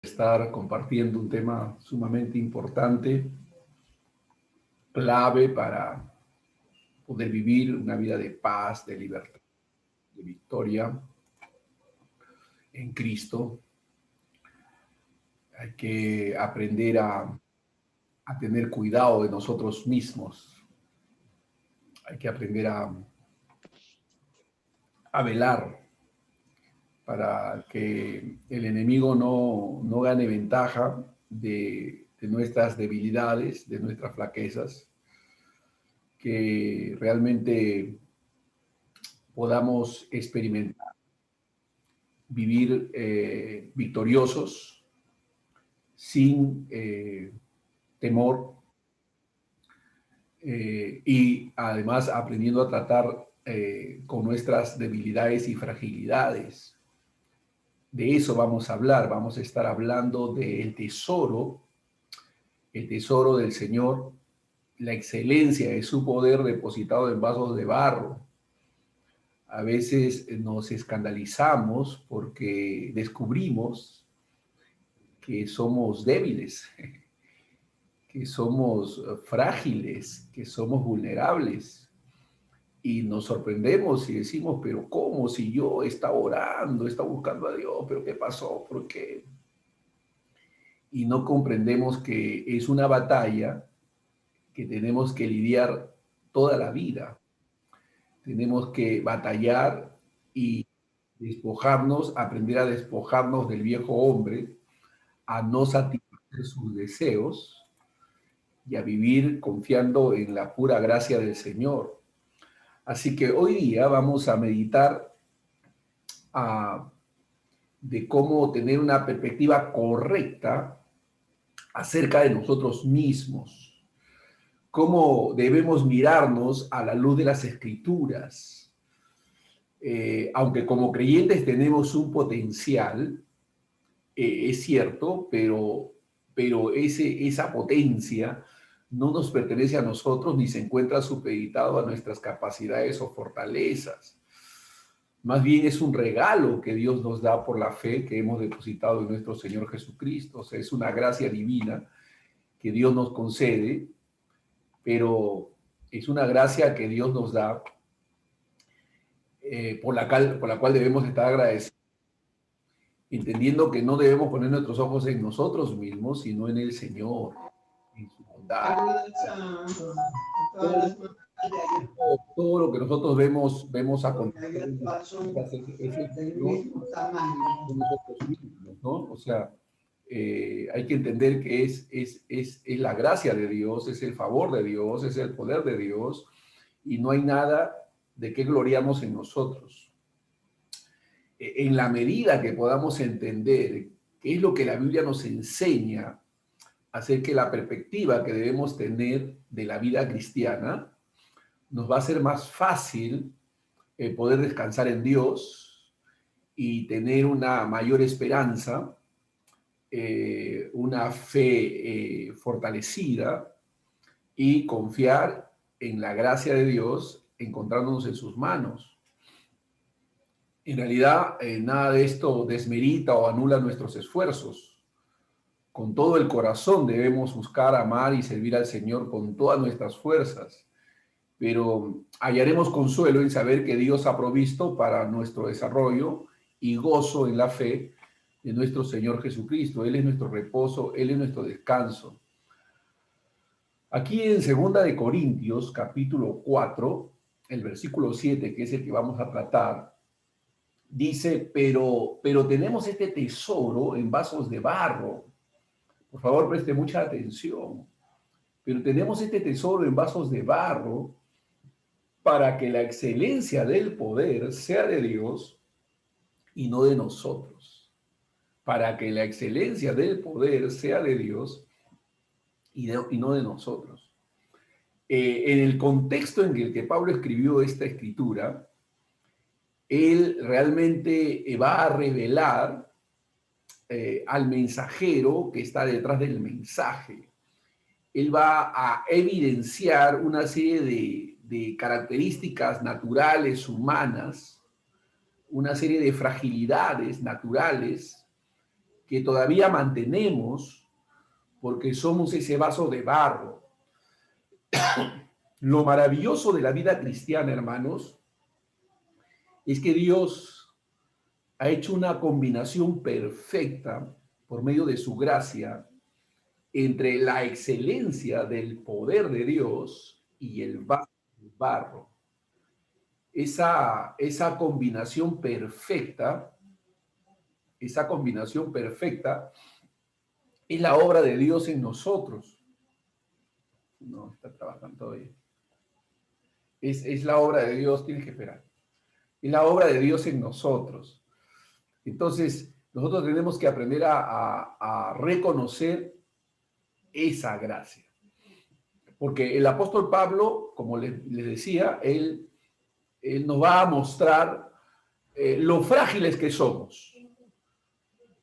Estar compartiendo un tema sumamente importante, clave para poder vivir una vida de paz, de libertad, de victoria en Cristo. Hay que aprender a tener cuidado de nosotros mismos. Hay que aprender a velar para que el enemigo no gane ventaja de nuestras debilidades, de nuestras flaquezas, que realmente podamos experimentar, vivir victoriosos, sin temor, y además aprendiendo a tratar con nuestras debilidades y fragilidades. De eso vamos a hablar, vamos a estar hablando del tesoro, el tesoro del Señor, la excelencia de su poder depositado en vasos de barro. A veces nos escandalizamos porque descubrimos que somos débiles, que somos frágiles, que somos vulnerables. Y nos sorprendemos y decimos, pero ¿cómo? Si yo estaba orando, estaba buscando a Dios, pero ¿qué pasó? ¿Por qué? Y no comprendemos que es una batalla que tenemos que lidiar toda la vida. Tenemos que batallar y despojarnos, aprender a despojarnos del viejo hombre, a no satisfacer sus deseos y a vivir confiando en la pura gracia del Señor. Así que hoy día vamos a meditar de cómo tener una perspectiva correcta acerca de nosotros mismos, cómo debemos mirarnos a la luz de las Escrituras. Aunque como creyentes tenemos un potencial, es cierto, pero esa potencia no nos pertenece a nosotros ni se encuentra supeditado a nuestras capacidades o fortalezas. Más bien es un regalo que Dios nos da por la fe que hemos depositado en nuestro Señor Jesucristo. O sea, es una gracia divina que Dios nos concede, pero es una gracia que Dios nos da por la cual debemos estar agradecidos, entendiendo que no debemos poner nuestros ojos en nosotros mismos, sino en el Señor, en su bondad. Todo lo que nosotros vemos acontecer es el Señor de nosotros mismos, ¿no? O sea, hay que entender que es la gracia de Dios, es el favor de Dios, es el poder de Dios, y no hay nada de qué gloriarnos en nosotros. En la medida que podamos entender qué es lo que la Biblia nos enseña acerca de la perspectiva que debemos tener de la vida cristiana, nos va a ser más fácil poder descansar en Dios y tener una mayor esperanza, una fe fortalecida y confiar en la gracia de Dios encontrándonos en sus manos. En realidad, nada de esto desmerita o anula nuestros esfuerzos. Con todo el corazón debemos buscar, amar y servir al Señor con todas nuestras fuerzas, pero hallaremos consuelo en saber que Dios ha provisto para nuestro desarrollo y gozo en la fe de nuestro Señor Jesucristo. Él es nuestro reposo, Él es nuestro descanso. Aquí en 2 Corintios, capítulo 4, el versículo 7, que es el que vamos a tratar, dice, pero tenemos este tesoro en vasos de barro. Por favor, preste mucha atención. Pero tenemos este tesoro en vasos de barro para que la excelencia del poder sea de Dios y no de nosotros. Para que la excelencia del poder sea de Dios y no de nosotros. En el contexto en el que Pablo escribió esta escritura, él realmente va a revelar al mensajero que está detrás del mensaje. Él va a evidenciar una serie de características naturales, humanas, una serie de fragilidades naturales que todavía mantenemos porque somos ese vaso de barro. Lo maravilloso de la vida cristiana, hermanos, es que Dios ha hecho una combinación perfecta por medio de su gracia entre la excelencia del poder de Dios y el vaso de barro. Esa combinación perfecta es la obra de Dios en nosotros. No, está trabajando todavía. Es la obra de Dios, tienes que esperar. Es la obra de Dios en nosotros. Entonces, nosotros tenemos que aprender a reconocer esa gracia. Porque el apóstol Pablo, como les decía, él nos va a mostrar lo frágiles que somos,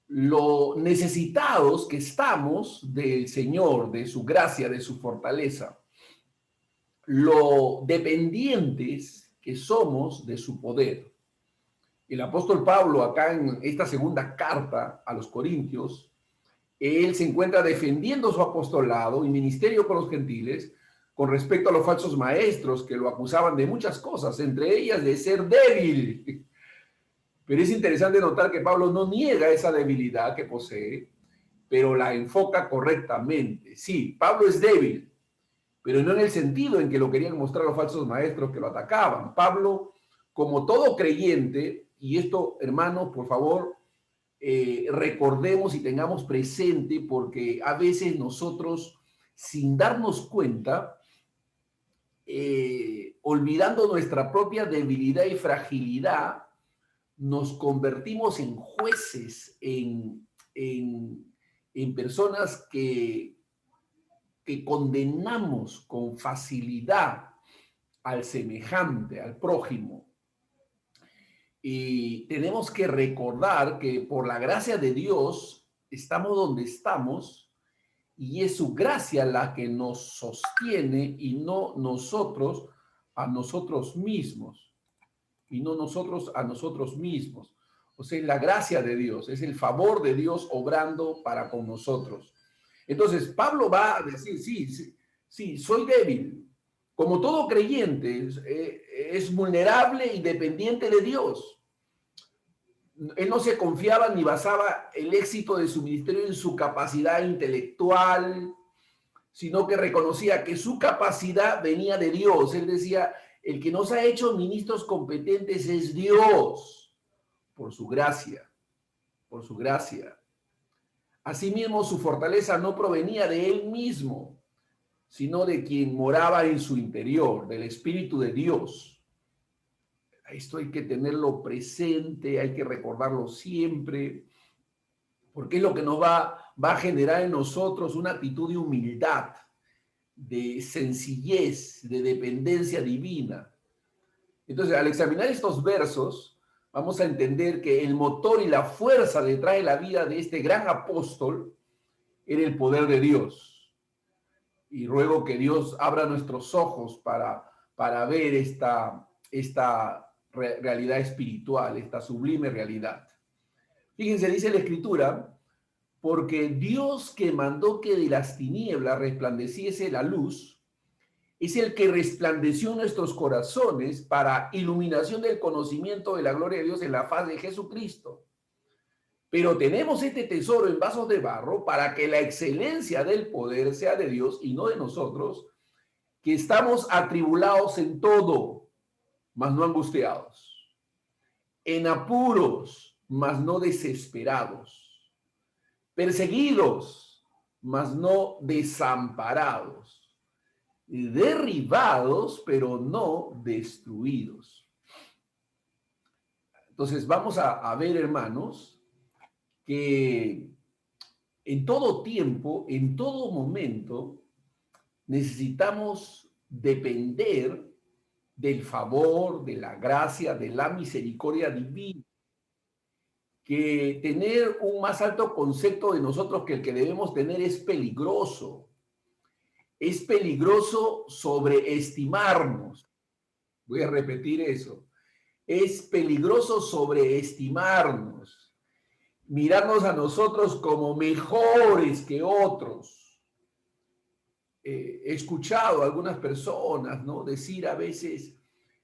lo necesitados que estamos del Señor, de su gracia, de su fortaleza, lo dependientes que somos de su poder. El apóstol Pablo, acá en esta segunda carta a los Corintios, él se encuentra defendiendo su apostolado y ministerio con los gentiles con respecto a los falsos maestros que lo acusaban de muchas cosas, entre ellas de ser débil. Pero es interesante notar que Pablo no niega esa debilidad que posee, pero la enfoca correctamente. Sí, Pablo es débil, pero no en el sentido en que lo querían mostrar los falsos maestros que lo atacaban. Pablo, como todo creyente, y esto, hermanos, por favor, recordemos y tengamos presente, porque a veces nosotros, sin darnos cuenta, olvidando nuestra propia debilidad y fragilidad, nos convertimos en jueces, en personas que condenamos con facilidad al semejante, al prójimo. Y tenemos que recordar que por la gracia de Dios estamos donde estamos y es su gracia la que nos sostiene y no nosotros a nosotros mismos. Y no nosotros a nosotros mismos. O sea, es la gracia de Dios, es el favor de Dios obrando para con nosotros. Entonces, Pablo va a decir, sí, soy débil. Como todo creyente, es vulnerable y dependiente de Dios. Él no se confiaba ni basaba el éxito de su ministerio en su capacidad intelectual, sino que reconocía que su capacidad venía de Dios. Él decía, el que nos ha hecho ministros competentes es Dios, por su gracia, por su gracia. Asimismo, su fortaleza no provenía de él mismo, sino de quien moraba en su interior, del Espíritu de Dios. Esto hay que tenerlo presente, hay que recordarlo siempre, porque es lo que nos va a generar en nosotros una actitud de humildad, de sencillez, de dependencia divina. Entonces, al examinar estos versos, vamos a entender que el motor y la fuerza detrás de la vida de este gran apóstol era el poder de Dios. Y ruego que Dios abra nuestros ojos para ver esta realidad espiritual, esta sublime realidad. Fíjense, dice la Escritura, porque Dios que mandó que de las tinieblas resplandeciese la luz, es el que resplandeció en nuestros corazones para iluminación del conocimiento de la gloria de Dios en la faz de Jesucristo. Pero tenemos este tesoro en vasos de barro para que la excelencia del poder sea de Dios y no de nosotros, que estamos atribulados en todo, mas no angustiados, en apuros, mas no desesperados, perseguidos, mas no desamparados, derribados, pero no destruidos. Entonces vamos a ver, hermanos, que en todo tiempo, en todo momento, necesitamos depender del favor, de la gracia, de la misericordia divina. Que tener un más alto concepto de nosotros que el que debemos tener es peligroso. Es peligroso sobreestimarnos. Voy a repetir eso. Es peligroso sobreestimarnos. mirarnos a nosotros como mejores que otros. He escuchado a algunas personas, ¿no?, decir a veces,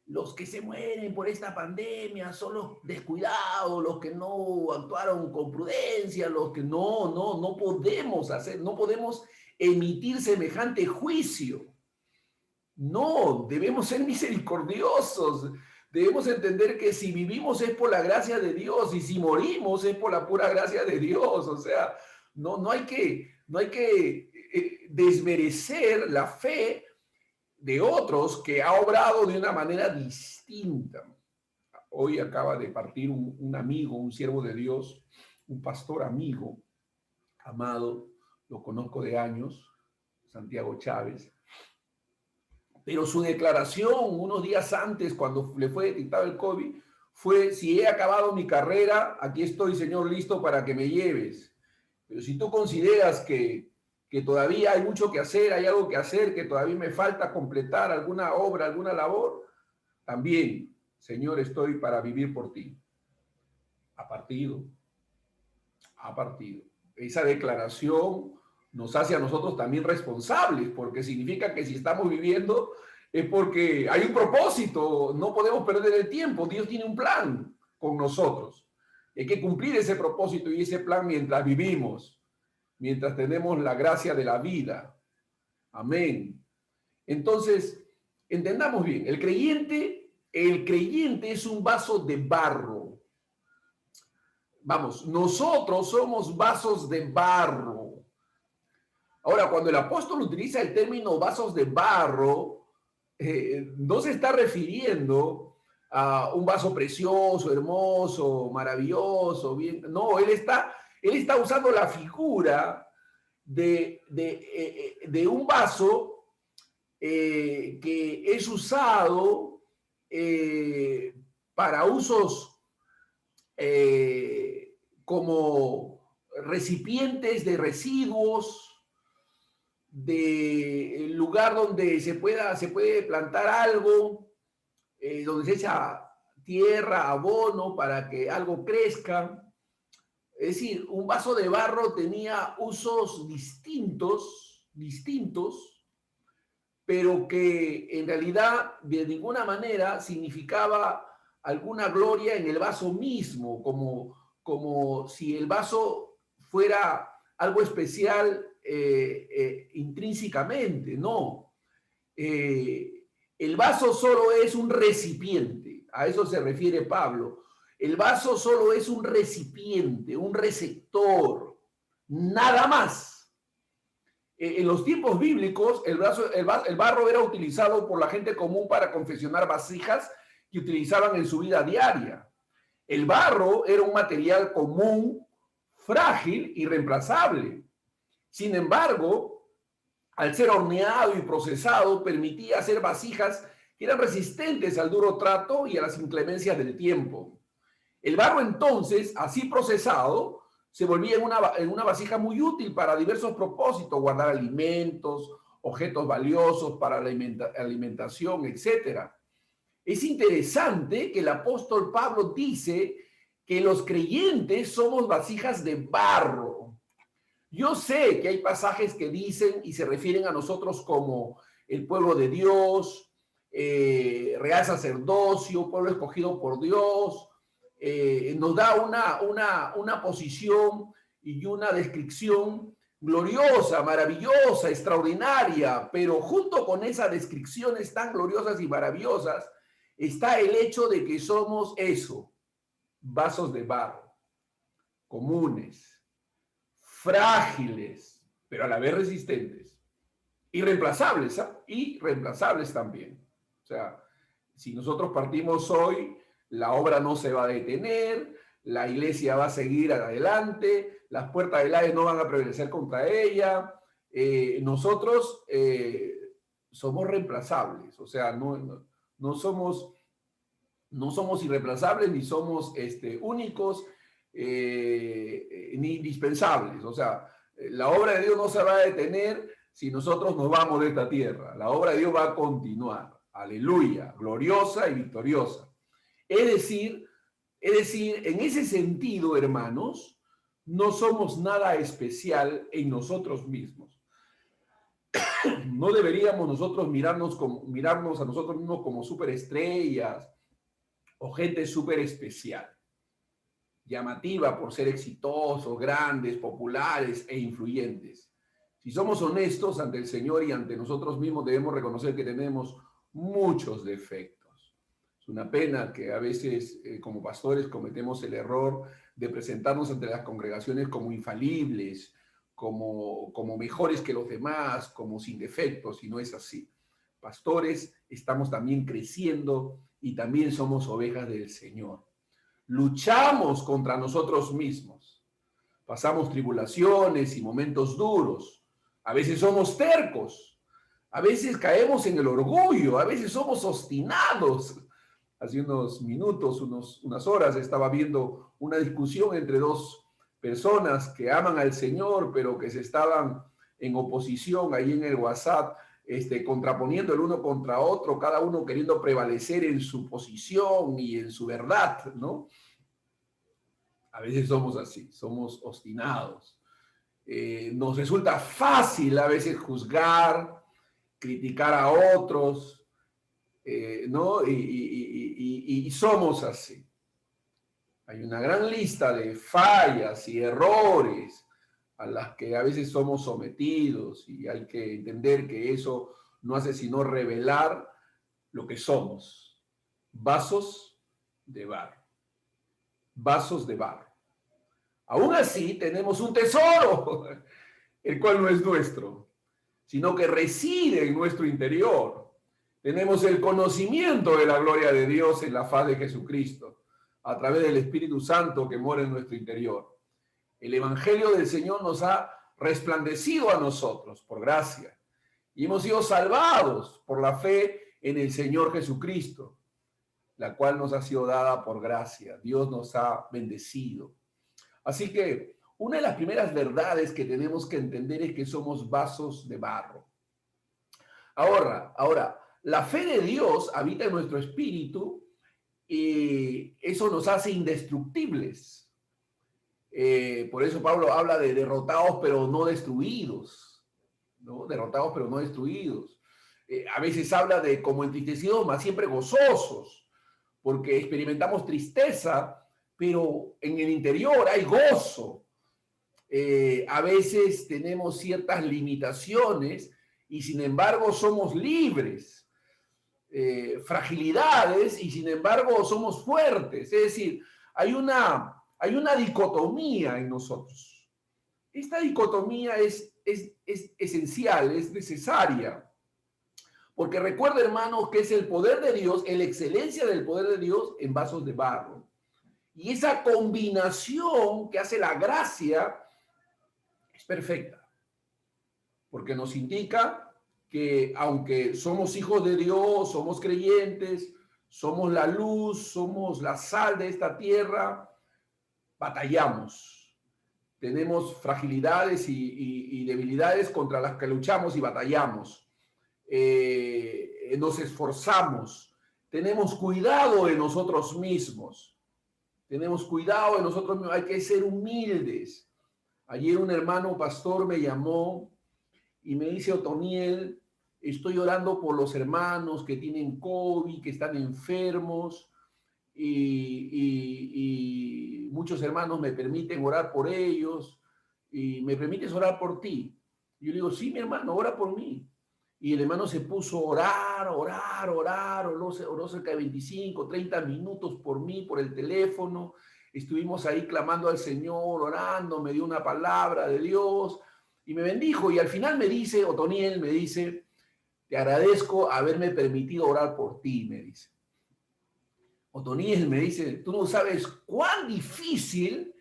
los que se mueren por esta pandemia son los descuidados, los que no actuaron con prudencia, los que no podemos hacer, no podemos emitir semejante juicio. No, debemos ser misericordiosos. Debemos entender que si vivimos es por la gracia de Dios y si morimos es por la pura gracia de Dios. O sea, no hay que desmerecer la fe de otros que ha obrado de una manera distinta. Hoy acaba de partir un amigo, un siervo de Dios, un pastor amigo, amado, lo conozco de años, Santiago Chávez. Pero su declaración unos días antes, cuando le fue detectado el COVID, fue: si he acabado mi carrera, aquí estoy, Señor, listo para que me lleves. Pero si tú consideras que todavía hay mucho que hacer, hay algo que hacer, que todavía me falta completar alguna obra, alguna labor, también, Señor, estoy para vivir por ti. Ha partido. Esa declaración nos hace a nosotros también responsables, porque significa que si estamos viviendo es porque hay un propósito, no podemos perder el tiempo, Dios tiene un plan con nosotros. Hay que cumplir ese propósito y ese plan mientras vivimos, mientras tenemos la gracia de la vida. Amén. Entonces, entendamos bien, el creyente es un vaso de barro. Vamos, nosotros somos vasos de barro. Ahora, cuando el apóstol utiliza el término vasos de barro, no se está refiriendo a un vaso precioso, hermoso, maravilloso, bien. No, él está usando la figura de un vaso que es usado para usos como recipientes de residuos, de lugar donde se puede plantar algo, donde se echa tierra, abono para que algo crezca. Es decir, un vaso de barro tenía usos distintos, pero que en realidad de ninguna manera significaba alguna gloria en el vaso mismo, como si el vaso fuera algo especial intrínsecamente. No. El vaso solo es un recipiente, a eso se refiere Pablo. El vaso solo es un recipiente, un receptor, nada más. En los tiempos bíblicos, el barro era utilizado por la gente común para confeccionar vasijas que utilizaban en su vida diaria. El barro era un material común, frágil y reemplazable. Sin embargo, al ser horneado y procesado, permitía hacer vasijas que eran resistentes al duro trato y a las inclemencias del tiempo. El barro entonces, así procesado, se volvía en una vasija muy útil para diversos propósitos: guardar alimentos, objetos valiosos para la alimentación, etc. Es interesante que el apóstol Pablo dice que los creyentes somos vasijas de barro. Yo sé que hay pasajes que dicen y se refieren a nosotros como el pueblo de Dios, real sacerdocio, pueblo escogido por Dios. Nos da una posición y una descripción gloriosa, maravillosa, extraordinaria, pero junto con esas descripciones tan gloriosas y maravillosas está el hecho de que somos eso, vasos de barro, comunes, frágiles, pero a la vez resistentes, irreemplazables, ¿eh? Irreemplazables también. O sea, si nosotros partimos hoy, la obra no se va a detener, la iglesia va a seguir adelante, las puertas del Hades no van a prevalecer contra ella. Nosotros somos reemplazables, o sea, no somos irreemplazables ni somos únicos ni indispensables. O sea, la obra de Dios no se va a detener si nosotros nos vamos de esta tierra. La obra de Dios va a continuar. Aleluya, gloriosa y victoriosa. Es decir, en ese sentido, hermanos, no somos nada especial en nosotros mismos. No deberíamos nosotros mirarnos a nosotros mismos como superestrellas o gente súper especial, llamativa por ser exitosos, grandes, populares e influyentes. Si somos honestos ante el Señor y ante nosotros mismos, debemos reconocer que tenemos muchos defectos. Es una pena que a veces como pastores cometemos el error de presentarnos ante las congregaciones como infalibles, como mejores que los demás, como sin defectos, y no es así. Pastores, estamos también creciendo y también somos ovejas del Señor. Luchamos contra nosotros mismos. Pasamos tribulaciones y momentos duros. A veces somos tercos. A veces caemos en el orgullo. A veces somos obstinados. Hace unos minutos, unas horas, estaba viendo una discusión entre dos personas que aman al Señor, pero que se estaban en oposición ahí en el WhatsApp, contraponiendo el uno contra otro, cada uno queriendo prevalecer en su posición y en su verdad, ¿no? A veces somos así, somos obstinados. Nos resulta fácil a veces juzgar, criticar a otros, ¿no? Y somos así. Hay una gran lista de fallas y errores a las que a veces somos sometidos y hay que entender que eso no hace sino revelar lo que somos. Vasos de barro. Vasos de barro. Aún así tenemos un tesoro, el cual no es nuestro, sino que reside en nuestro interior. Tenemos el conocimiento de la gloria de Dios en la faz de Jesucristo, a través del Espíritu Santo que mora en nuestro interior. El Evangelio del Señor nos ha resplandecido a nosotros por gracia y hemos sido salvados por la fe en el Señor Jesucristo, la cual nos ha sido dada por gracia. Dios nos ha bendecido. Así que una de las primeras verdades que tenemos que entender es que somos vasos de barro. Ahora, la fe de Dios habita en nuestro espíritu y eso nos hace indestructibles. Por eso Pablo habla de derrotados pero no destruidos, ¿no? Derrotados pero no destruidos. A veces habla de como entristecidos, mas siempre gozosos, porque experimentamos tristeza, pero en el interior hay gozo. A veces tenemos ciertas limitaciones y sin embargo somos libres. Fragilidades y sin embargo somos fuertes. Es decir, hay una dicotomía en nosotros. Esta dicotomía es esencial, es necesaria. Porque recuerda, hermanos, que es el poder de Dios, la excelencia del poder de Dios en vasos de barro. Y esa combinación que hace la gracia es perfecta. Porque nos indica que aunque somos hijos de Dios, somos creyentes, somos la luz, somos la sal de esta tierra, batallamos. Tenemos fragilidades y debilidades contra las que luchamos y batallamos. Nos esforzamos. Tenemos cuidado de nosotros mismos. Tenemos cuidado de nosotros mismos. Hay que ser humildes. Ayer un hermano pastor me llamó y me dice: Otoniel, estoy orando por los hermanos que tienen COVID, que están enfermos, y muchos hermanos me permiten orar por ellos, y me permites orar por ti. Y yo le digo: sí, mi hermano, ora por mí. Y el hermano se puso a oró cerca de 25, 30 minutos por mí, por el teléfono. Estuvimos ahí clamando al Señor, orando, me dio una palabra de Dios y me bendijo. Y al final me dice, Otoniel, me dice: te agradezco haberme permitido orar por ti, me dice. Otoniel me dice: tú no sabes cuán difícil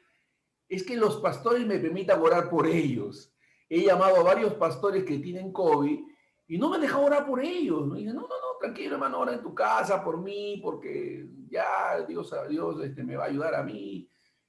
es que los pastores me permitan orar por ellos. He llamado a varios pastores que tienen COVID y no me han dejado orar por ellos. ¿No? Y dice: no, tranquilo, hermano, ora en tu casa por mí, porque ya Dios me va a ayudar a mí.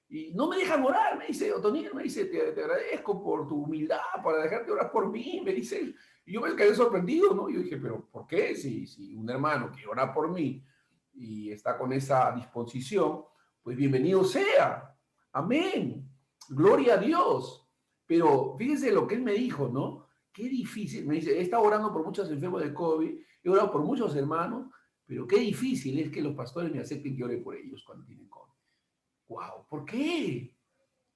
Y no me dejan orar, me dice Otoniel, me dice: te agradezco por tu humildad, para dejarte orar por mí, me dice él. Y yo me quedé sorprendido, ¿no? Yo dije: pero ¿por qué? Si un hermano quiere orar por mí y está con esa disposición, pues bienvenido sea. Amén. Gloria a Dios. Pero fíjense lo que él me dijo, ¿no? Qué difícil. Me dice, he estado orando por muchos enfermos de COVID, he orado por muchos hermanos, pero qué difícil es que los pastores me acepten que ore por ellos cuando tienen COVID. ¡Wow! ¿Por qué?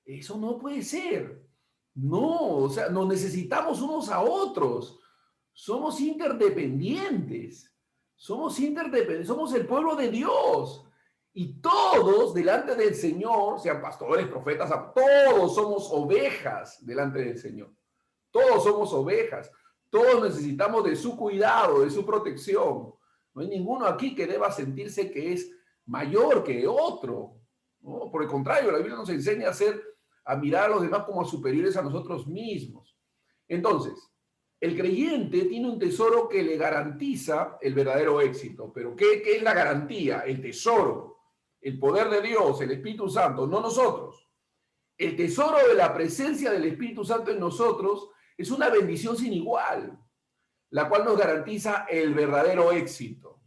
Eso no puede ser. No, o sea, nos necesitamos unos a otros. Somos interdependientes. Somos interdependientes. Somos el pueblo de Dios. Y todos delante del Señor, sean pastores, profetas, todos somos ovejas delante del Señor. Todos somos ovejas. Todos necesitamos de su cuidado, de su protección. No hay ninguno aquí que deba sentirse que es mayor que otro, ¿no? Por el contrario, la Biblia nos enseña a mirar a los demás como superiores a nosotros mismos. Entonces, el creyente tiene un tesoro que le garantiza el verdadero éxito. Pero ¿qué es la garantía? El tesoro, el poder de Dios, el Espíritu Santo, no nosotros. El tesoro de la presencia del Espíritu Santo en nosotros es una bendición sin igual, la cual nos garantiza el verdadero éxito.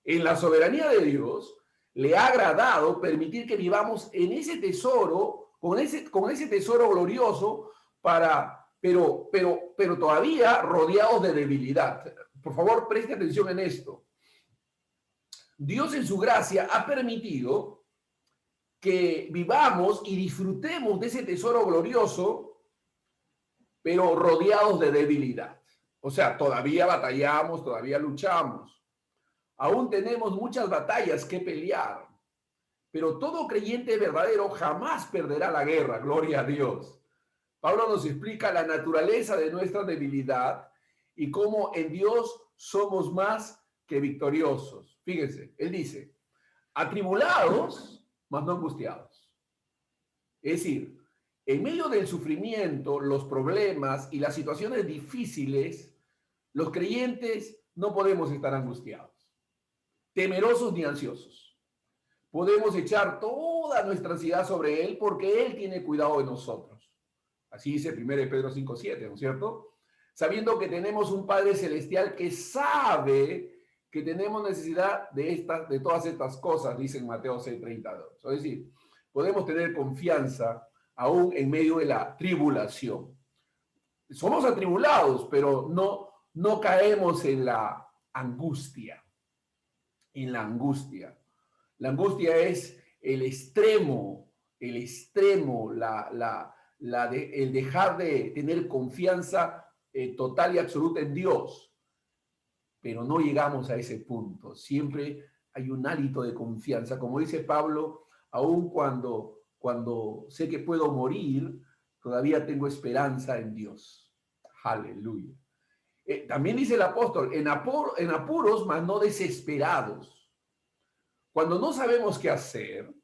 En la soberanía de Dios, le ha agradado permitir que vivamos en ese tesoro, con ese tesoro glorioso, pero todavía rodeados de debilidad. Por favor, preste atención en esto. Dios en su gracia ha permitido que vivamos y disfrutemos de ese tesoro glorioso, pero rodeados de debilidad. O sea, todavía batallamos, todavía luchamos. Aún tenemos muchas batallas que pelear, pero todo creyente verdadero jamás perderá la guerra, gloria a Dios. Pablo nos explica la naturaleza de nuestra debilidad y cómo en Dios somos más que victoriosos. Fíjense, él dice, atribulados, mas no angustiados. Es decir, en medio del sufrimiento, los problemas y las situaciones difíciles, los creyentes no podemos estar angustiados, temerosos ni ansiosos. Podemos echar toda nuestra ansiedad sobre Él porque Él tiene cuidado de nosotros. Así dice 1 Pedro 5:7, ¿no es cierto? Sabiendo que tenemos un Padre Celestial que sabe que tenemos necesidad de todas estas cosas, dice en Mateo 6:32. Es decir, podemos tener confianza aún en medio de la tribulación. Somos atribulados, pero no caemos en la angustia. En la angustia. La angustia es el extremo, el dejar de tener confianza total y absoluta en Dios. Pero no llegamos a ese punto. Siempre hay un hálito de confianza. Como dice Pablo, aun cuando sé que puedo morir, todavía tengo esperanza en Dios. Aleluya. También dice el apóstol, en apuros, mas no desesperados. Cuando no sabemos qué hacer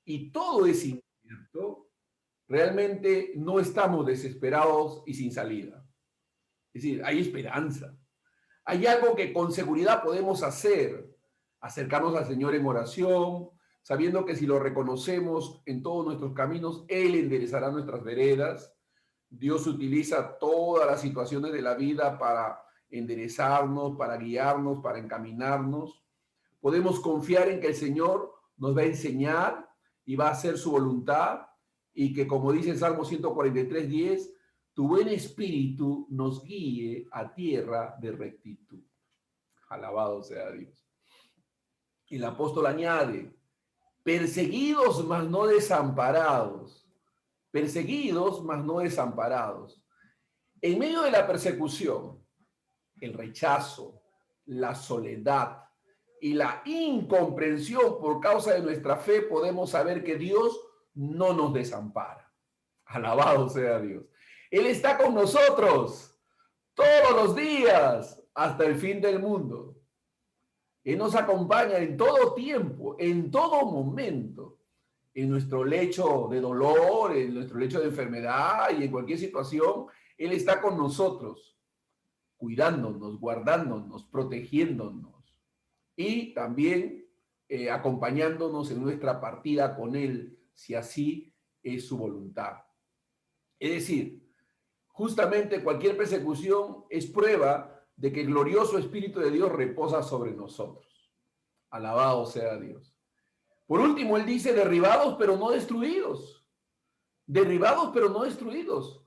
y todo es incierto, realmente no estamos desesperados y sin salida. Es decir, hay esperanza. Hay algo que con seguridad podemos hacer, acercarnos al Señor en oración, sabiendo que si lo reconocemos en todos nuestros caminos, Él enderezará nuestras veredas. Dios utiliza todas las situaciones de la vida para enderezarnos, para guiarnos, para encaminarnos. Podemos confiar en que el Señor nos va a enseñar y va a hacer su voluntad y que, como dice el Salmo 143:10, tu buen espíritu nos guíe a tierra de rectitud. Alabado sea Dios. Y el apóstol añade, perseguidos mas no desamparados. Perseguidos mas no desamparados. En medio de la persecución, el rechazo, la soledad y la incomprensión por causa de nuestra fe, podemos saber que Dios no nos desampara. Alabado sea Dios. Él está con nosotros todos los días hasta el fin del mundo. Él nos acompaña en todo tiempo, en todo momento, en nuestro lecho de dolor, en nuestro lecho de enfermedad y en cualquier situación. Él está con nosotros, cuidándonos, guardándonos, protegiéndonos y también acompañándonos en nuestra partida con Él, si así es su voluntad. Es decir, justamente cualquier persecución es prueba de que el glorioso Espíritu de Dios reposa sobre nosotros. Alabado sea Dios. Por último, él dice, derribados pero no destruidos. derribados pero no destruidos.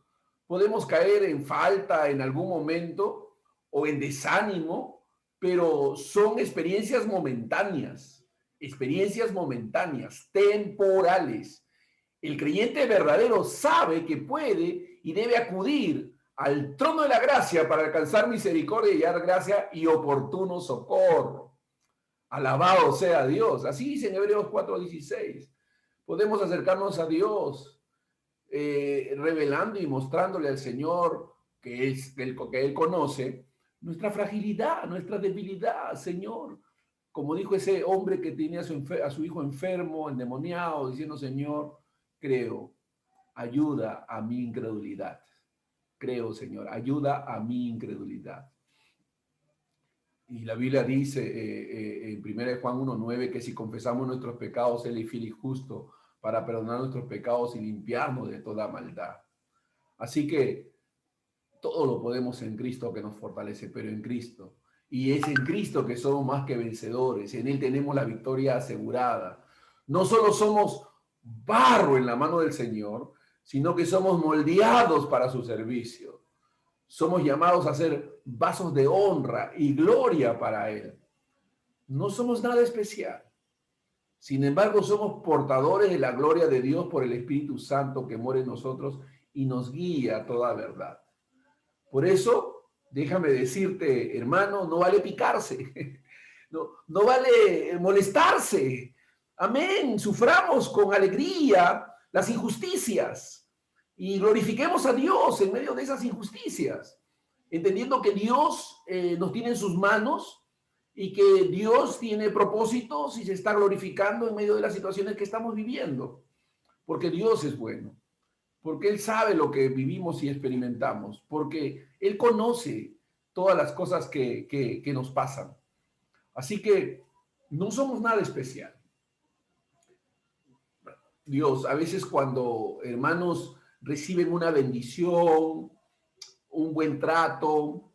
Podemos caer en falta en algún momento o en desánimo, pero son experiencias momentáneas, temporales. El creyente verdadero sabe que puede y debe acudir al trono de la gracia para alcanzar misericordia y hallar gracia y oportuno socorro. Alabado sea Dios. Así dice en Hebreos 4:16. Podemos acercarnos a Dios revelando y mostrándole al Señor que Él conoce nuestra fragilidad, nuestra debilidad, Señor. Como dijo ese hombre que tenía a su hijo enfermo, endemoniado, diciendo, Señor, creo, ayuda a mi incredulidad. Creo, Señor, ayuda a mi incredulidad. Y la Biblia dice en 1 Juan 1:9 que si confesamos nuestros pecados, Él es fiel y justo para perdonar nuestros pecados y limpiarnos de toda maldad. Así que todo lo podemos en Cristo que nos fortalece, pero en Cristo. Y es en Cristo que somos más que vencedores. En Él tenemos la victoria asegurada. No solo somos barro en la mano del Señor, sino que somos moldeados para su servicio. Somos llamados a ser vasos de honra y gloria para Él. No somos nada especial. Sin embargo, somos portadores de la gloria de Dios por el Espíritu Santo que mora en nosotros y nos guía a toda verdad. Por eso, déjame decirte, hermano, no vale picarse, no vale molestarse. Amén. Suframos con alegría las injusticias y glorifiquemos a Dios en medio de esas injusticias, entendiendo que Dios nos tiene en sus manos y que Dios tiene propósitos y se está glorificando en medio de las situaciones que estamos viviendo, porque Dios es bueno, porque Él sabe lo que vivimos y experimentamos, porque Él conoce todas las cosas que nos pasan. Así que no somos nada especial. Dios, a veces cuando hermanos reciben una bendición, un buen trato,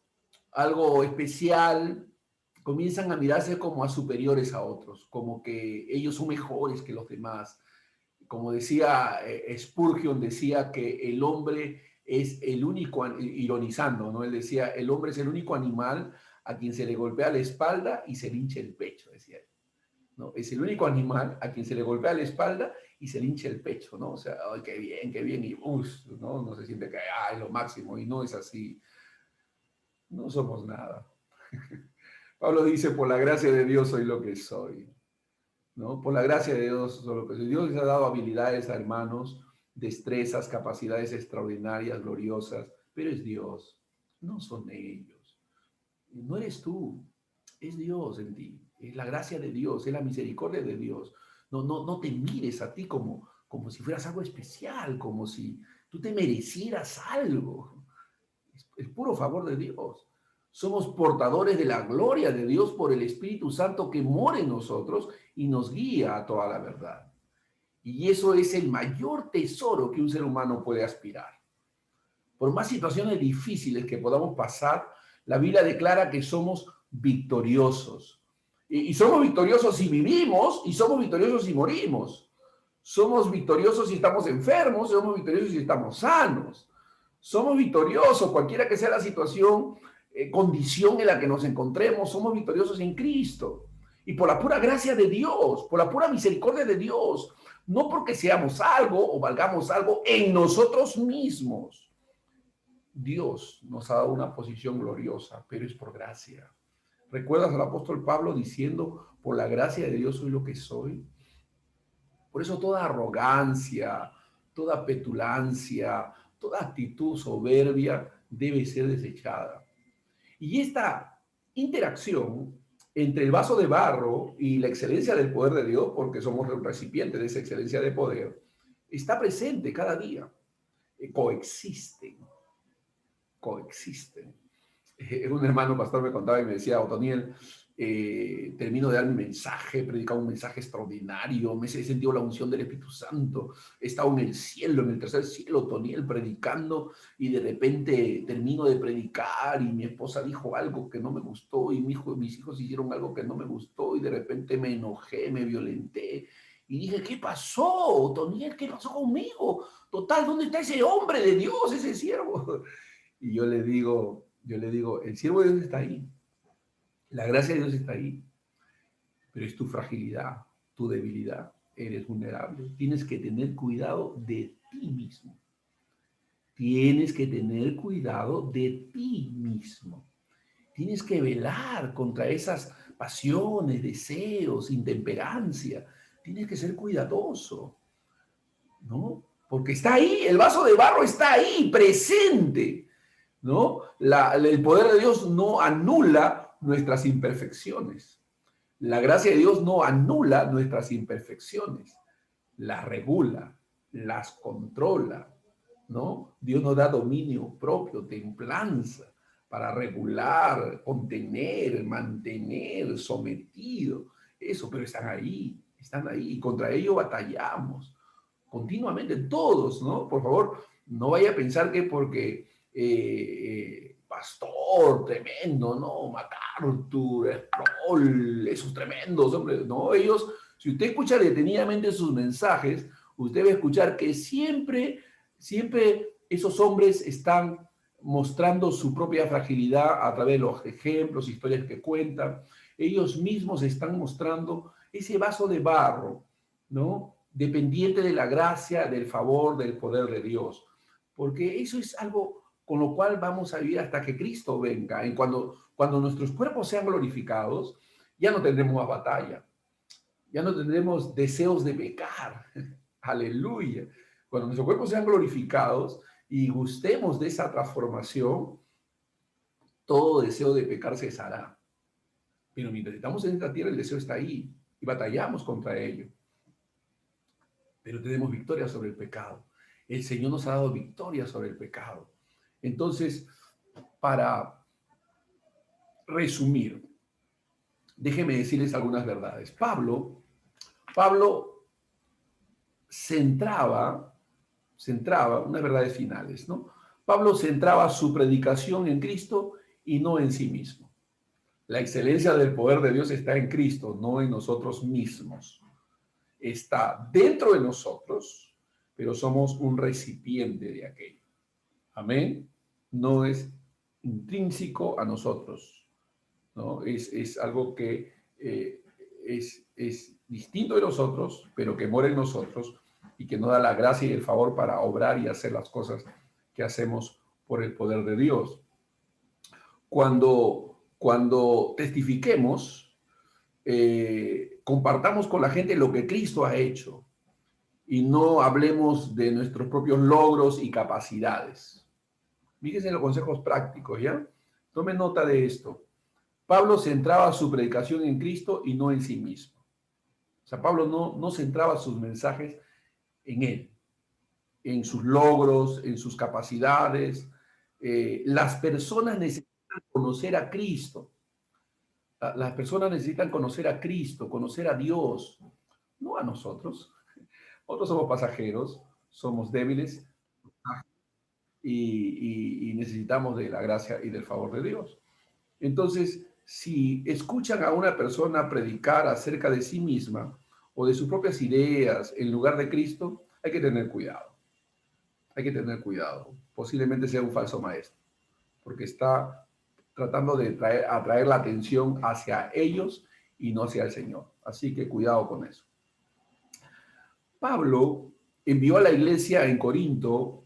algo especial, comienzan a mirarse como a superiores a otros, como que ellos son mejores que los demás. Como decía Spurgeon, decía que el hombre es el único, ironizando, ¿no? Él decía, el hombre es el único animal a quien se le golpea la espalda y se le hincha el pecho, decía él, ¿no? Es el único animal a quien se le golpea la espalda y se le hincha el pecho, ¿no? O sea, ¡ay, qué bien! Y ¿no? No se siente que es lo máximo, y no es así. No somos nada. Pablo dice, por la gracia de Dios soy lo que soy, ¿no? Por la gracia de Dios soy lo que soy. Dios les ha dado habilidades a hermanos, destrezas, capacidades extraordinarias, gloriosas, pero es Dios, no son ellos. No eres tú, es Dios en ti, es la gracia de Dios, es la misericordia de Dios. No te mires a ti como si fueras algo especial, como si tú te merecieras algo. Es puro favor de Dios. Somos portadores de la gloria de Dios por el Espíritu Santo que mora en nosotros y nos guía a toda la verdad. Y eso es el mayor tesoro que un ser humano puede aspirar. Por más situaciones difíciles que podamos pasar, la Biblia declara que somos victoriosos. Y somos victoriosos si vivimos y somos victoriosos si morimos. Somos victoriosos si estamos enfermos, somos victoriosos si estamos sanos. Somos victoriosos, cualquiera que sea la situación, condición en la que nos encontremos, somos victoriosos en Cristo. Y por la pura gracia de Dios, por la pura misericordia de Dios, no porque seamos algo o valgamos algo en nosotros mismos. Dios nos ha dado una posición gloriosa, pero es por gracia. ¿Recuerdas al apóstol Pablo diciendo, por la gracia de Dios soy lo que soy? Por eso toda arrogancia, toda petulancia, toda actitud soberbia debe ser desechada. Y esta interacción entre el vaso de barro y la excelencia del poder de Dios, porque somos recipientes de esa excelencia de poder, está presente cada día. Coexisten, coexisten. Un hermano pastor me contaba y me decía, Otoniel, termino de dar mi mensaje, he predicado un mensaje extraordinario, me he sentido la unción del Espíritu Santo, he estado en el cielo, en el tercer cielo, Otoniel, predicando, y de repente termino de predicar y mi esposa dijo algo que no me gustó y mis hijos hicieron algo que no me gustó y de repente me enojé, me violenté Y dije, ¿qué pasó, Toniel? ¿Qué pasó conmigo? Total, ¿dónde está ese hombre de Dios, ese siervo? Y yo le digo, el siervo de Dios está ahí. La gracia de Dios está ahí. Pero es tu fragilidad, tu debilidad. Eres vulnerable. Tienes que tener cuidado de ti mismo. Tienes que tener cuidado de ti mismo. Tienes que velar contra esas pasiones, deseos, intemperancia. Tienes que ser cuidadoso, ¿no? Porque está ahí, el vaso de barro está ahí, presente, ¿no? El poder de Dios no anula nuestras imperfecciones. La gracia de Dios no anula nuestras imperfecciones, las regula, las controla, ¿no? Dios nos da dominio propio, templanza para regular, contener, mantener, sometido. Eso, pero están ahí y contra ello batallamos continuamente, todos, ¿no? Por favor, no vaya a pensar que porque pastor tremendo, ¿no? MacArthur, Sproul, esos tremendos hombres, ¿no? Ellos, si usted escucha detenidamente sus mensajes, usted va a escuchar que siempre esos hombres están mostrando su propia fragilidad a través de los ejemplos, historias que cuentan. Ellos mismos están mostrando ese vaso de barro, ¿no? Dependiente de la gracia, del favor, del poder de Dios. Porque eso es algo con lo cual vamos a vivir hasta que Cristo venga. Y cuando nuestros cuerpos sean glorificados, ya no tendremos más batalla, ya no tendremos deseos de pecar. Aleluya. Cuando nuestros cuerpos sean glorificados y gustemos de esa transformación, todo deseo de pecar cesará. Pero mientras estamos en esta tierra, el deseo está ahí y batallamos contra ello. Pero tenemos victoria sobre el pecado. El Señor nos ha dado victoria sobre el pecado. Entonces, para resumir, déjenme decirles algunas verdades. Pablo centraba unas verdades finales, ¿no? Pablo centraba su predicación en Cristo y no en sí mismo. La excelencia del poder de Dios está en Cristo, no en nosotros mismos. Está dentro de nosotros, pero somos un recipiente de aquello. Amén. No es intrínseco a nosotros, ¿no? Es algo que es distinto de nosotros, pero que mora en nosotros y que nos da la gracia y el favor para obrar y hacer las cosas que hacemos por el poder de Dios. Cuando testifiquemos, compartamos con la gente lo que Cristo ha hecho y no hablemos de nuestros propios logros y capacidades. Fíjense en los consejos prácticos, ¿ya? Tomen nota de esto. Pablo centraba su predicación en Cristo y no en sí mismo. O sea, Pablo no centraba sus mensajes en él, en sus logros, en sus capacidades. Las personas necesitan conocer a Cristo. Las personas necesitan conocer a Cristo, conocer a Dios, no a nosotros. Nosotros somos pasajeros, somos débiles y necesitamos de la gracia y del favor de Dios. Entonces, si escuchan a una persona predicar acerca de sí misma o de sus propias ideas en lugar de Cristo, hay que tener cuidado. Hay que tener cuidado. Posiblemente sea un falso maestro, porque está tratando de atraer la atención hacia ellos y no hacia el Señor. Así que cuidado con eso. Pablo envió a la iglesia en Corinto,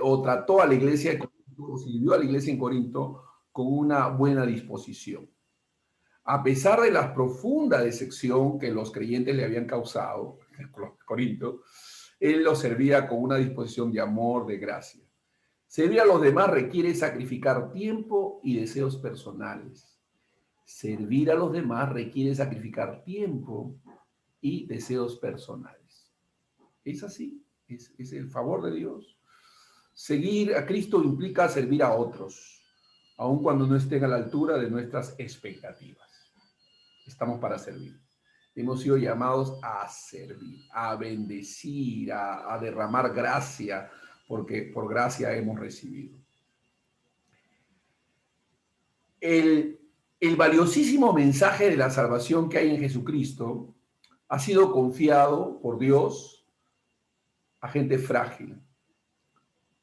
o trató a la iglesia de Corinto, o sirvió a la iglesia en Corinto con una buena disposición. A pesar de la profunda decepción que los creyentes le habían causado, Corinto, él los servía con una disposición de amor, de gracia. Servir a los demás requiere sacrificar tiempo y deseos personales. Servir a los demás requiere sacrificar tiempo y deseos personales. Es así, es el favor de Dios. Seguir a Cristo implica servir a otros, aun cuando no estén a la altura de nuestras expectativas. Estamos para servir. Hemos sido llamados a servir, a bendecir, a derramar gracia, porque por gracia hemos recibido. El valiosísimo mensaje de la salvación que hay en Jesucristo ha sido confiado por Dios a gente frágil,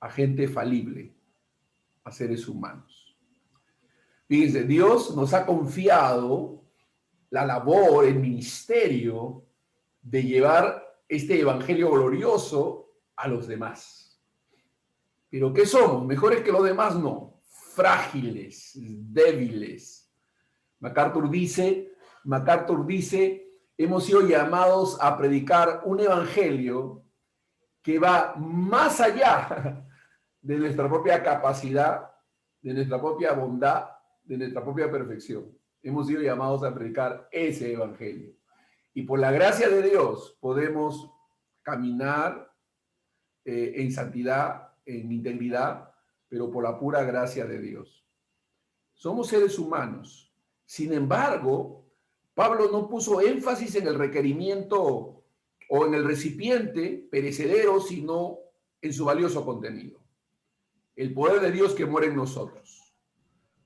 a gente falible, a seres humanos. Fíjense, Dios nos ha confiado la labor, el ministerio de llevar este evangelio glorioso a los demás. Pero ¿qué somos? ¿Mejores que los demás? No. Frágiles, débiles. MacArthur dice, hemos sido llamados a predicar un evangelio que va más allá de nuestra propia capacidad, de nuestra propia bondad, de nuestra propia perfección. Hemos sido llamados a predicar ese evangelio. Y por la gracia de Dios podemos caminar en santidad, en integridad, pero por la pura gracia de Dios. Somos seres humanos. Sin embargo, Pablo no puso énfasis en el requerimiento o en el recipiente perecedero, sino en su valioso contenido. El poder de Dios que muere en nosotros.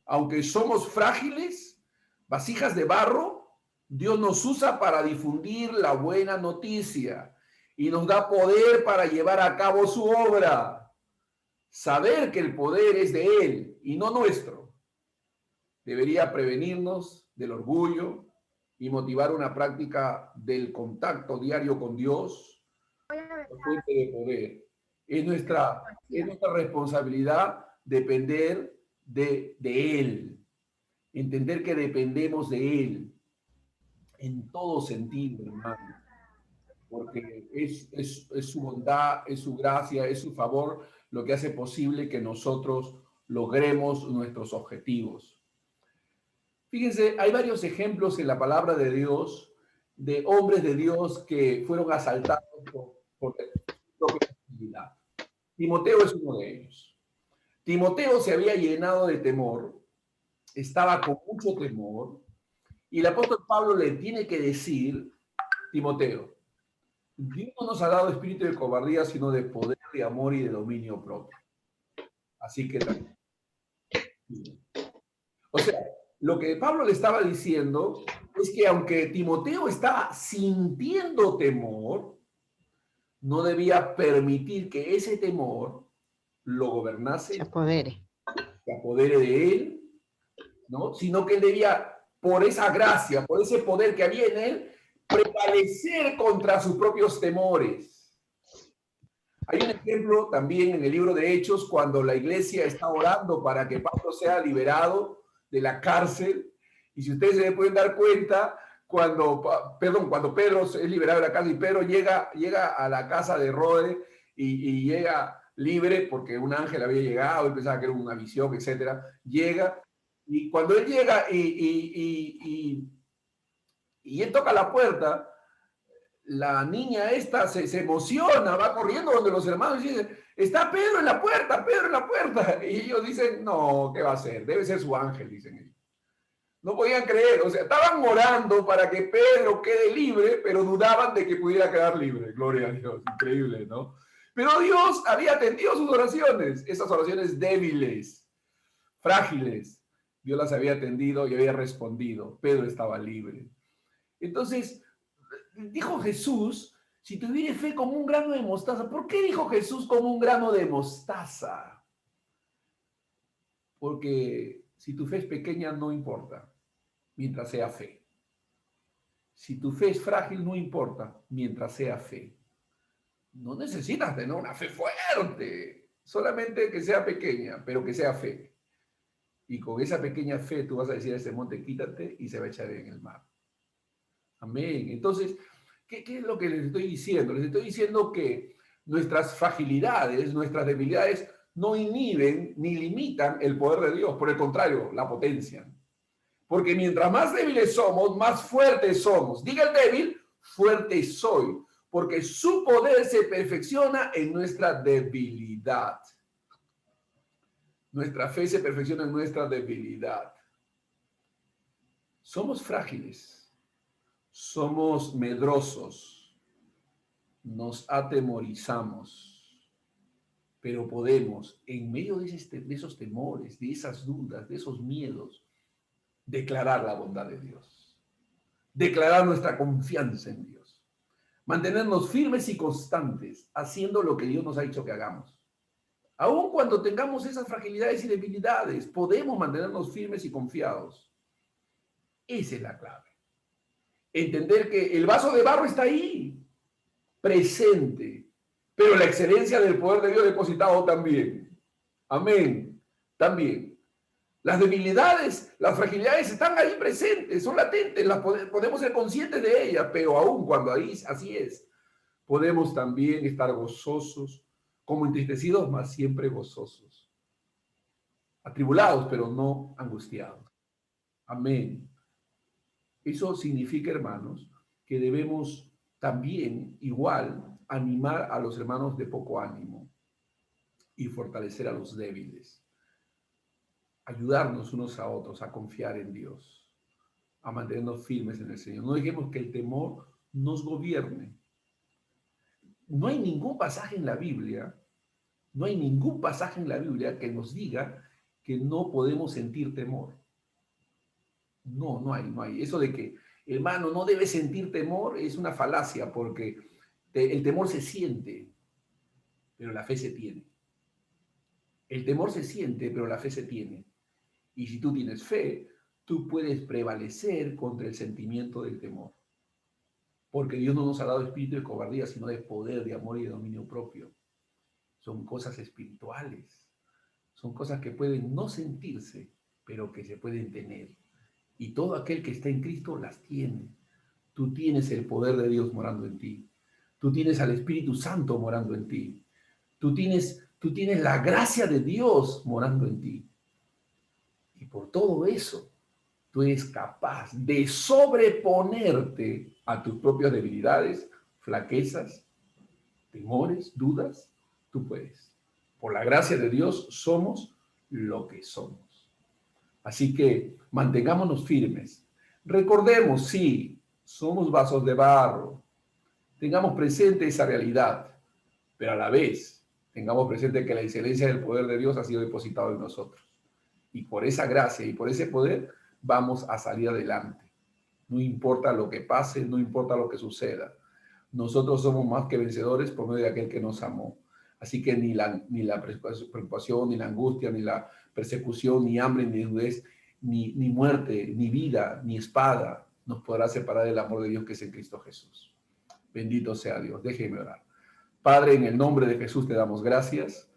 Aunque somos frágiles, vasijas de barro, Dios nos usa para difundir la buena noticia y nos da poder para llevar a cabo su obra. Saber que el poder es de Él y no nuestro debería prevenirnos del orgullo y motivar una práctica del contacto diario con Dios, fuente de poder. Es nuestra responsabilidad depender de Él, entender que dependemos de Él en todo sentido, hermano, porque es su bondad, es su gracia, es su favor lo que hace posible que nosotros logremos nuestros objetivos. Fíjense, hay varios ejemplos en la palabra de Dios de hombres de Dios que fueron asaltados por su propia debilidad. Timoteo es uno de ellos. Timoteo se había llenado de temor, estaba con mucho temor, y el apóstol Pablo le tiene que decir, Timoteo, Dios no nos ha dado espíritu de cobardía, sino de poder, de amor y de dominio propio. Así que o sea, lo que Pablo le estaba diciendo es que aunque Timoteo estaba sintiendo temor, no debía permitir que ese temor lo gobernase, se apodere de él, ¿no? Sino que él debía, por esa gracia, por ese poder que había en él, prevalecer contra sus propios temores. Hay un ejemplo también en el libro de Hechos cuando la iglesia está orando para que Pablo sea liberado de la cárcel. Y si ustedes se pueden dar cuenta, cuando Pedro es liberado de la cárcel y Pedro llega a la casa de Rode y llega libre porque un ángel había llegado, él pensaba que era una visión, etcétera, llega y cuando él llega y él toca la puerta, la niña esta se emociona, va corriendo donde los hermanos y dice, está Pedro en la puerta, Pedro en la puerta. Y ellos dicen, no, ¿qué va a ser? Debe ser su ángel, dicen ellos. No podían creer, o sea, estaban orando para que Pedro quede libre, pero dudaban de que pudiera quedar libre. Gloria a Dios, increíble, ¿no? Pero Dios había atendido sus oraciones, esas oraciones débiles, frágiles. Dios las había atendido y había respondido. Pedro estaba libre. Entonces, dijo Jesús, si tuviera fe como un grano de mostaza. ¿Por qué dijo Jesús como un grano de mostaza? Porque si tu fe es pequeña, no importa, mientras sea fe. Si tu fe es frágil, no importa, mientras sea fe. No necesitas tener una fe fuerte, solamente que sea pequeña, pero que sea fe. Y con esa pequeña fe tú vas a decir a ese monte, quítate, y se va a echar en el mar. Amén. Entonces, ¿qué es lo que les estoy diciendo? Les estoy diciendo que nuestras fragilidades, nuestras debilidades no inhiben ni limitan el poder de Dios, por el contrario, la potencian. Porque mientras más débiles somos, más fuertes somos. Diga el débil, fuerte soy, porque su poder se perfecciona en nuestra debilidad. Nuestra fe se perfecciona en nuestra debilidad. Somos frágiles, somos medrosos, nos atemorizamos, pero podemos, en medio de esos temores, de esas dudas, de esos miedos, declarar la bondad de Dios, declarar nuestra confianza en Dios. Mantenernos firmes y constantes, haciendo lo que Dios nos ha dicho que hagamos. Aun cuando tengamos esas fragilidades y debilidades, podemos mantenernos firmes y confiados. Esa es la clave. Entender que el vaso de barro está ahí, presente, pero la excelencia del poder de Dios depositado también. Amén. También. Las debilidades, las fragilidades están ahí presentes, son latentes, podemos ser conscientes de ellas, pero aún cuando ahí así es, podemos también estar gozosos, como entristecidos, mas siempre gozosos. Atribulados, pero no angustiados. Amén. Eso significa, hermanos, que debemos también igual animar a los hermanos de poco ánimo y fortalecer a los débiles. Ayudarnos unos a otros a confiar en Dios, a mantenernos firmes en el Señor. No dejemos que el temor nos gobierne. No hay ningún pasaje en la Biblia, no hay ningún pasaje en la Biblia que nos diga que no podemos sentir temor. No, no hay. Eso de que, hermano, no debe sentir temor es una falacia, porque el temor se siente, pero la fe se tiene. El temor se siente, pero la fe se tiene. Y si tú tienes fe, tú puedes prevalecer contra el sentimiento del temor. Porque Dios no nos ha dado espíritu de cobardía, sino de poder, de amor y de dominio propio. Son cosas espirituales. Son cosas que pueden no sentirse, pero que se pueden tener. Y todo aquel que está en Cristo las tiene. Tú tienes el poder de Dios morando en ti. Tú tienes al Espíritu Santo morando en ti. Tú tienes la gracia de Dios morando en ti. Y por todo eso, tú eres capaz de sobreponerte a tus propias debilidades, flaquezas, temores, dudas. Tú puedes. Por la gracia de Dios somos lo que somos. Así que mantengámonos firmes. Recordemos, sí, somos vasos de barro. Tengamos presente esa realidad, pero a la vez tengamos presente que la excelencia del poder de Dios ha sido depositado en nosotros. Y por esa gracia y por ese poder vamos a salir adelante. No importa lo que pase, no importa lo que suceda. Nosotros somos más que vencedores por medio de aquel que nos amó. Así que ni la preocupación, ni la angustia, ni la persecución, ni hambre, ni desnudez, ni muerte, ni vida, ni espada nos podrá separar del amor de Dios que es en Cristo Jesús. Bendito sea Dios. Déjeme orar. Padre, en el nombre de Jesús te damos gracias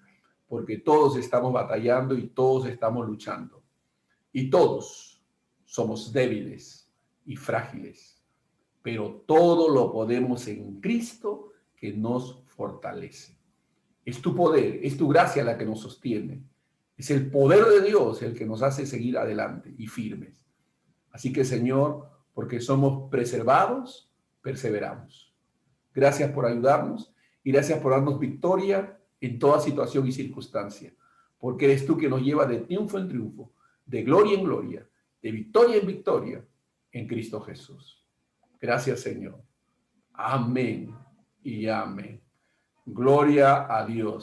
porque todos estamos batallando y todos estamos luchando. Y todos somos débiles y frágiles, pero todo lo podemos en Cristo que nos fortalece. Es tu poder, es tu gracia la que nos sostiene. Es el poder de Dios el que nos hace seguir adelante y firmes. Así que, Señor, porque somos preservados, perseveramos. Gracias por ayudarnos y gracias por darnos victoria en toda situación y circunstancia, porque eres tú que nos lleva de triunfo en triunfo, de gloria en gloria, de victoria en victoria, en Cristo Jesús. Gracias, Señor. Amén y amén. Gloria a Dios.